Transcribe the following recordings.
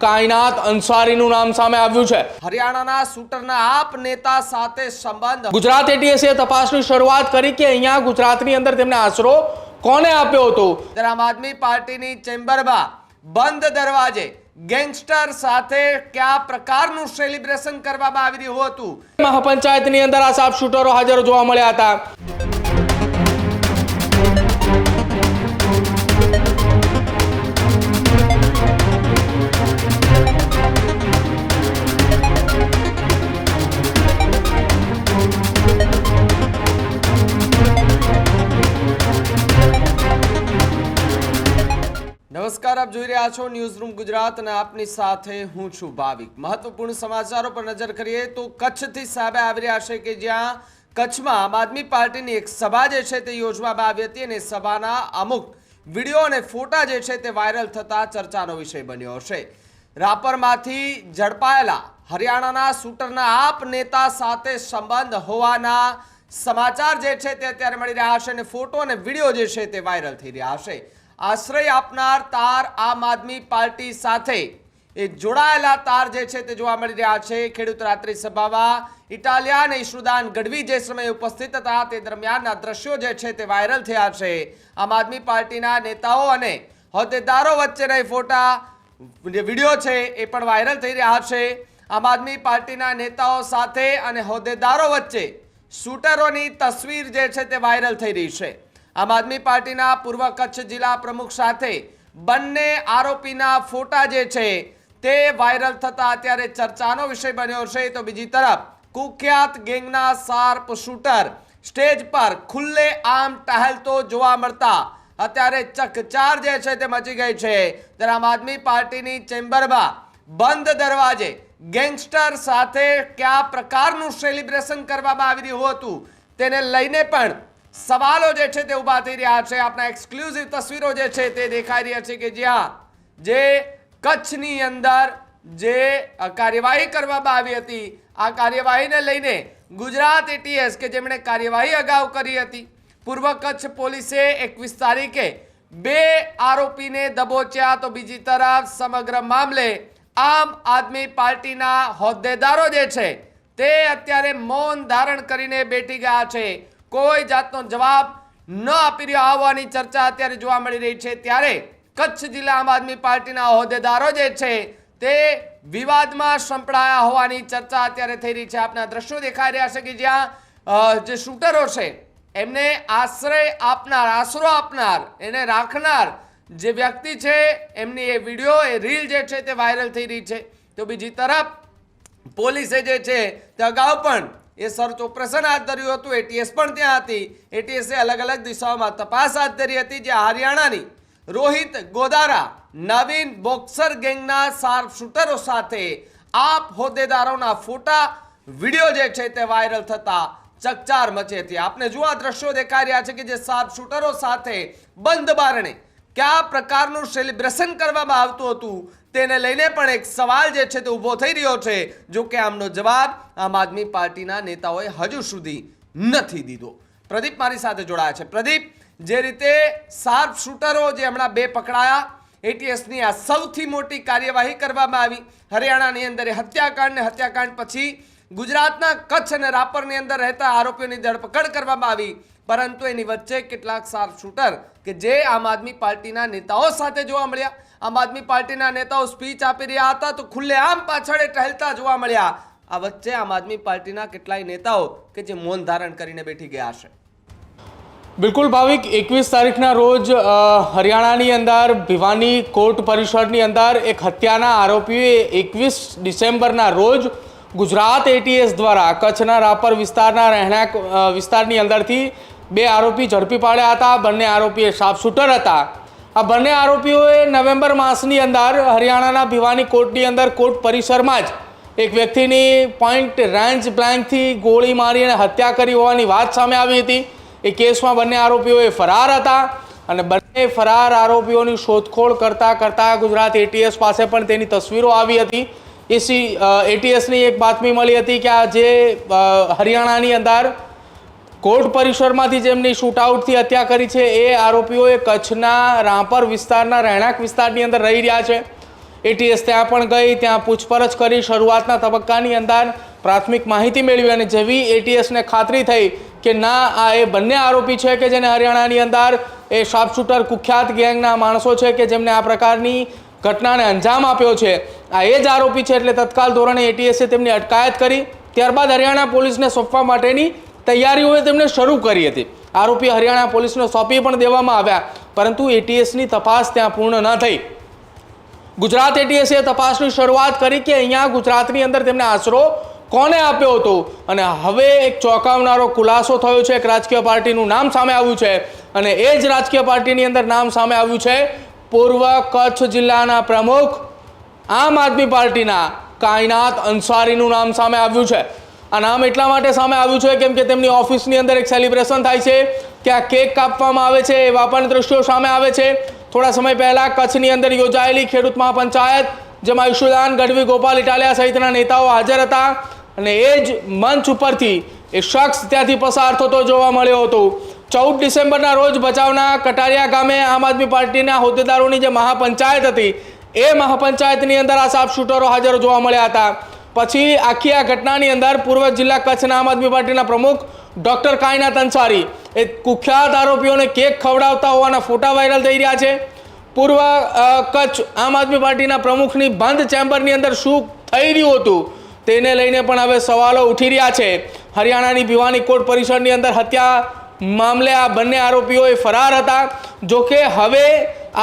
કાયનાત અંસારીનું નામ સામે આવ્યું છે। હરિયાણાના શૂટરના આપ નેતા સાથે સંબંધ। ગુજરાત એટીએસે તપાસની શરૂઆત કરી કે અહીંયા ગુજરાતની અંદર તેમને આશરો કોને આપ્યો હતો। આમ આદમી પાર્ટીની ચેમ્બરમાં બંધ દરવાજે ગેંગસ્ટર સાથે કયા પ્રકારનું સેલિબ્રેશન કરવામાં આવી રહ્યું હતું। મહાપંચાયતની અંદર આ સાપ શૂટરો હાજર જોવા મળ્યા હતા। નમસ્કાર, આપ જોઈ રહ્યા છો ન્યૂઝ રૂમ ગુજરાત અને આપની સાથે હું છું ભાવિક। મહત્વપૂર્ણ સમાચારો પર નજર કરીએ તો કચ્છથી સામે આવી રહ્યા છે કે જ્યાં કચ્છમાં આમ આદમી પાર્ટીની એક સભા જે છે તે યોજવામાં આવી હતી અને સભાના અમુક વિડીયો અને ફોટા જે છે તે વાયરલ થતા ચર્ચાનો વિષય બન્યો છે। રાપરમાંથી ઝડપાયેલા હરિયાણાના શૂટરના આપ નેતા સાથે સંબંધ હોવાના સમાચાર જે છે તે અત્યારે મળી રહ્યા છે અને ફોટો અને વિડીયો જે છે તે વાયરલ થઈ રહ્યા છે। આશ્રય આપનાર તાર આમ આદમી પાર્ટી સાથે એ જોડાયેલા તાર જે છે તે જોવા મળી રહ્યા છે। ખેડૂત રાત્રિ સભામાં ઇટાલિયા અને ઈશુદાન ગઢવી જે સમયે ઉપસ્થિત હતા તે દરમિયાનના દ્રશ્યો જે છે તે વાયરલ થયા છે। આમ આદમી પાર્ટીના નેતાઓ અને હોદ્દેદારો વચ્ચેના ફોટા વિડીયો છે એ પણ વાયરલ થઈ રહ્યા છે। આમ આદમી પાર્ટીના નેતાઓ સાથે અને હોદ્દેદારો વચ્ચે શૂટરોની તસવીર જે છે તે વાયરલ થઈ રહી છે। આમ આદમી પાર્ટીના પૂર્વ કચ્છ જિલ્લા પ્રમુખ સાથે બંને આરોપીના ફોટા જે છે તે વાયરલ થતા અત્યારે ચર્ચાનો વિષય બન્યો છે। તો બીજી તરફ કુખ્યાત ગેંગના શાર્પ શૂટર સ્ટેજ પર ખુલ્લે આમ ટહેલતો જોવા મળતા અત્યારે ચકચાર જે છે તે મચી ગઈ છે। ત્યારે આમ આદમી પાર્ટીની ચેમ્બરમાં બંધ દરવાજે ગેંગસ્ટર સાથે કયા પ્રકારનું સેલિબ્રેશન કરવામાં આવી રહ્યું હતું તેને લઈને પણ સવાલો જે છે તે ઊભા થઈ રહ્યા છે। આપણા એક્સક્લુઝિવ તસવીરો જે છે તે દેખાઈ રહ્યા છે કે જ્યાં જે કચ્છની અંદર જે કાર્યવાહી કરવામાં આવી હતી આ કાર્યવાહીને લઈને ગુજરાત એટીએસ કે જેમણે કાર્યવાહી અગાઉ કરી હતી, પૂર્વ કચ્છ પોલીસે 21 તારીખે 2 આરોપીને દબોચ્યા। તો બીજી તરફ સમગ્ર મામલે આમ આદમી પાર્ટીના હોદ્દેદારો જે છે તે અત્યારે મૌન ધારણ કરીને બેઠી ગયા છે। કોઈ જાતનો જવાબ ન આપી રહ્યા હોવાની ચર્ચા અત્યારે જોવા મળી રહી છે। ત્યારે કચ્છ જિલ્લા આમ આદમી પાર્ટીના હોદ્દેદારો જે છે તે વિવાદમાં સંપડાયા હોવાની ચર્ચા અત્યારે થઈ રહી છે। આપના દ્રશ્યો દેખાઈ રહ્યા છે કે જ્યાં જે શૂટરો છે એમને આશરો આપનાર એને રાખનાર જે વ્યક્તિ છે એમની એ વિડીયો એ રીલ જે છે તે વાયરલ થઈ રહી છે। તો બીજી તરફ પોલીસે જે છે તે અગાઉ પણ એ સર્ચ ઓપરેશન હાથ ધર્યું હતું। એટીએસ પણ ત્યાં હતી। એટીએસે અલગ અલગ દિશાઓમાં તપાસ હાથ ધરી હતી જ્યાં હરિયાણાની રોહિત ગોદારા નવીન બોક્સર ગેંગના શાર્પ શૂટરો સાથે આપ હોદ્દેદારોના ફોટા વિડીયો જે છે તે વાયરલ થતા ચકચાર મચી હતી। આપને જો આ દ્રશ્યો દેખાઈ રહ્યા છે કે જે શાર્પ શૂટરો સાથે બંધ બારણે કયા પ્રકારનું સેલિબ્રેશન કરવામાં આવતું હતું તેને લઈને પણ એક સવાલ જે છે તે ઊભો થઈ રહ્યો છે। જો કે આમનો જવાબ આમ આદમી પાર્ટીના નેતાઓએ હજુ સુધી નથી દીધો। પ્રદીપ મારી સાથે જોડાયા છે। પ્રદીપ, જે રીતે શાર્પ શૂટરો જે હમણાં 2 પકડાયા, એટીએસની આ સૌથી મોટી કાર્યવાહી કરવામાં આવી હરિયાણાની અંદર હત્યાકાંડ પછી ગુજરાતના કચ્છ અને રાપરની અંદર રહેતા આરોપીઓની ધરપકડ કરવામાં આવી, પરંતુ એની વચ્ચે કેટલાક શાર્પ શૂટર કે જે આમ આદમી પાર્ટીના નેતાઓ સાથે જોવા મળ્યા। આમ આદમી પાર્ટીના નેતાઓ સ્પીચ આપી રહ્યા હતા તો ખુલ્લેઆમ પાછળ ટહેલતા જોવા મળ્યા। આ વચ્ચે આમ આદમી પાર્ટીના કેટલાય નેતાઓ કે જે મૌન ધારણ કરીને બેઠી ગયા છે। બિલકુલ ભાવિક, 21 તારીખના રોજ હરિયાણાની અંદર ભિવાની કોર્ટ પરિસરની અંદર એક હત્યાના આરોપીએ 21 ડિસેમ્બરના રોજ ગુજરાત એટીએસ દ્વારા કચ્છના રાપર વિસ્તારના રહેણાંક વિસ્તારની અંદરથી 2 આરોપી ઝડપી પાડ્યા હતા। બંને આરોપી શાર્પ શૂટર હતા। આ બંને આરોપીઓએ નવેમ્બર માસની અંદર હરિયાણાના ભિવાની કોર્ટની અંદર કોર્ટ પરિસરમાં જ એક વ્યક્તિની પોઈન્ટ રેન્જ બ્લેન્કથી ગોળી મારી અને હત્યા કરી હોવાની વાત સામે આવી હતી। એ કેસમાં બંને આરોપીઓ ફરાર હતા અને બંને ફરાર આરોપીઓની શોધખોળ કરતા ગુજરાત એટીએસ પાસે પણ તેની તસવીરો આવી હતી। એટીએસની એક બાતમી મળી હતી કે આ જે હરિયાણાની અંદર કોર્ટ પરિસરમાંથી જેમની શૂટઆઉટથી હત્યા કરી છે એ આરોપીઓએ કચ્છના રાપર વિસ્તારના રહેણાંક વિસ્તારની અંદર રહી રહ્યા છે। એટીએસ ત્યાં પણ ગઈ, ત્યાં પૂછપરછ કરી. શરૂઆતના તબક્કાની અંદર પ્રાથમિક માહિતી મેળવી અને જેવી એટીએસને ખાતરી થઈ કે ના આ એ બંને આરોપી છે કે જેને હરિયાણાની અંદર એ શાર્પ શૂટર કુખ્યાત ગેંગના માણસો છે કે જેમને આ પ્રકારની ઘટનાને અંજામ આપ્યો છે, આ એ જ આરોપી છે, એટલે તત્કાલ ધોરણે એટીએસે તેમની અટકાયત કરી. ત્યારબાદ હરિયાણા પોલીસને સોંપવા માટેની તૈયારીઓ તેમણે શરૂ કરી હતી. આરોપી હરિયાણા પોલીસને સોંપી પણ દેવામાં આવ્યા, પરંતુ એટીએસની તપાસ ત્યાં પૂર્ણ ન થઈ. ગુજરાત એટીએસે તપાસની શરૂઆત કરી કે અહીંયા ગુજરાતની અંદર તેમને આશરો કોને આપ્યો હતો. અને હવે એક ચોંકાવનારો ખુલાસો થયો છે. એક રાજકીય પાર્ટીનું નામ સામે આવ્યું છે અને એ જ રાજકીય પાર્ટીની અંદર નામ સામે આવ્યું છે પૂર્વ કચ્છ જિલ્લાના પ્રમુખ આમ આદમી પાર્ટીના કાયનાત અંસારીનું નામ સામે આવ્યું છે. આ નામ એટલા માટે સામે આવ્યું છે કેમ કે તેમની ઓફિસની અંદર એક સેલિબ્રેશન થાય છે, કે આ કેક કાપવામાં આવે છે, એવા પણ દ્રશ્યો સામે આવે છે. થોડા સમય પહેલાં કચ્છની અંદર યોજાયેલી ખેડૂત મહાપંચાયત, જેમાં ઈશુદાન ગઢવી, ગોપાલ ઇટાલિયા સહિતના નેતાઓ હાજર હતા અને એ જ મંચ ઉપરથી એ શખ્સ ત્યાંથી પસાર થતો જોવા મળ્યો હતો. 14 ડિસેમ્બરના રોજ ભચાઉના કટારિયા ગામે આમ આદમી પાર્ટીના હોદ્દેદારોની જે મહાપંચાયત હતી એ મહાપંચાયતની અંદર આ શાર્પ શૂટરો હાજર જોવા મળ્યા હતા. પછી આખી આ ઘટનાની અંદર પૂર્વ જિલ્લા કચ્છના આમ આદમી પાર્ટીના પ્રમુખ ડૉક્ટર કાયનાત અંસારી એ કુખ્યાત આરોપીઓને કેક ખવડાવતા હોવાના ફોટા વાયરલ થઈ રહ્યા છે. પૂર્વ કચ્છ આમ આદમી પાર્ટીના પ્રમુખની બંધ ચેમ્બરની અંદર શું થઈ રહ્યું હતું તેને લઈને પણ હવે સવાલો ઉઠી રહ્યા છે. હરિયાણાની ભિવાની કોર્ટ પરિસરની અંદર હત્યા મામલે આ બંને આરોપીઓ એ ફરાર હતા. જોકે હવે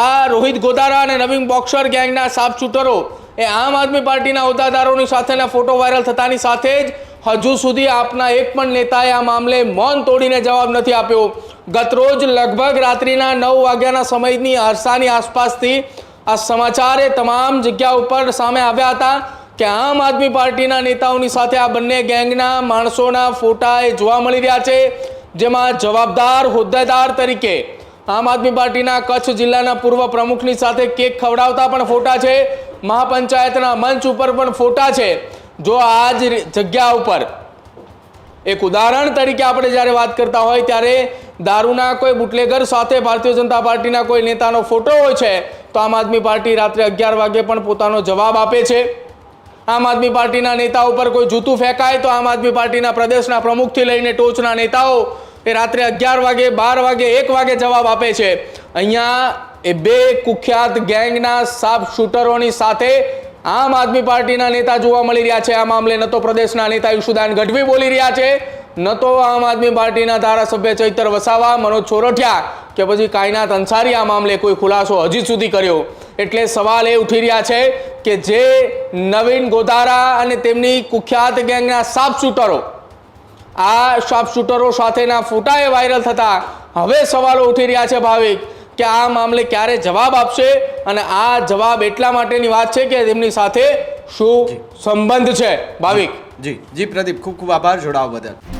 આ રોહિત ગોધારા અને નવીન બોક્સર ગેંગના શાર્પ શૂટરો એ આમ આદમી પાર્ટીના હોદ્દેદારોની સાથેના ફોટો વાયરલ થતાની સાથે જ હજુ સુધી આપના એક પણ નેતાએ આ મામલે મૌન તોડીને જવાબ નથી આપ્યો. ગતરોજ લગભગ રાત્રિના 9 વાગ્યાના સમયની અરસાની આસપાસથી આ સમાચાર એ તમામ જગ્યા ઉપર સામે આવ્યા હતા કે આમ આદમી પાર્ટીના નેતાઓની સાથે આ બંને ગેંગના માણસોના ફોટા એ જોવા મળી રહ્યા છે, જેમાં જવાબદાર હોદ્દેદાર તરીકે આમ આદમી પાર્ટીના કચ્છ જિલ્લાના પૂર્વ પ્રમુખની સાથે કેક ખવડાવતા પણ ફોટા છે, મહાપંચાયતના મંચ ઉપર પણ ફોટા છે. જો આ જ જગ્યા ઉપર એક ઉદાહરણ તરીકે આપણે જ્યારે વાત કરતા હોય ત્યારે દારૂના કોઈ બુટલેગર સાથે ભારતીય જનતા પાર્ટીના કોઈ નેતાનો ફોટો હોય છે તો આમ આદમી પાર્ટી રાત્રે 11 વાગે પણ પોતાનો જવાબ આપે છે. આમ આદમી પાર્ટીના નેતા ઉપર કોઈ જૂતું ફેંકાય તો આમ આદમી પાર્ટીના પ્રદેશના પ્રમુખથી લઈને ટોચના નેતાઓ એ રાત્રે 11 વાગે, 12 વાગે, 1 વાગે જવાબ આપે છે. અહીંયા એ બે કુખ્યાત ગેંગના શાર્પ શૂટરોની સાથે આમ આદમી પાર્ટીના નેતા જોવા મળી રહ્યા છે. આ મામલે ન તો પ્રદેશના નેતા ઈશુદાન ગઢવી બોલી રહ્યા છે, ન તો આમ આદમી પાર્ટીના ધારાસભ્ય ચૈતર વસાવા, મનોજ ચોરઠિયા કે પછી કાયનાત અંસારી આ મામલે કોઈ ખુલાસો હજી સુધી કર્યો. એટલે સવાલ એ ઉઠી રહ્યા છે કે જે નવીન ગોધારા અને તેમની કુખ્યાત ગેંગના શાર્પ શૂટરો, આ શાર્પ શૂટરો સાથેના ફોટા એ વાયરલ થતા હવે સવાલો ઉઠી રહ્યા છે ભાવિક કે આ મામલે ક્યારે જવાબ આપશે. અને આ જવાબ એટલા માટેની વાત છે કે તેમની સાથે શું સંબંધ છે ભાવિક. જી પ્રદીપ, ખૂબ ખૂબ આભાર જોડાવા બદલ.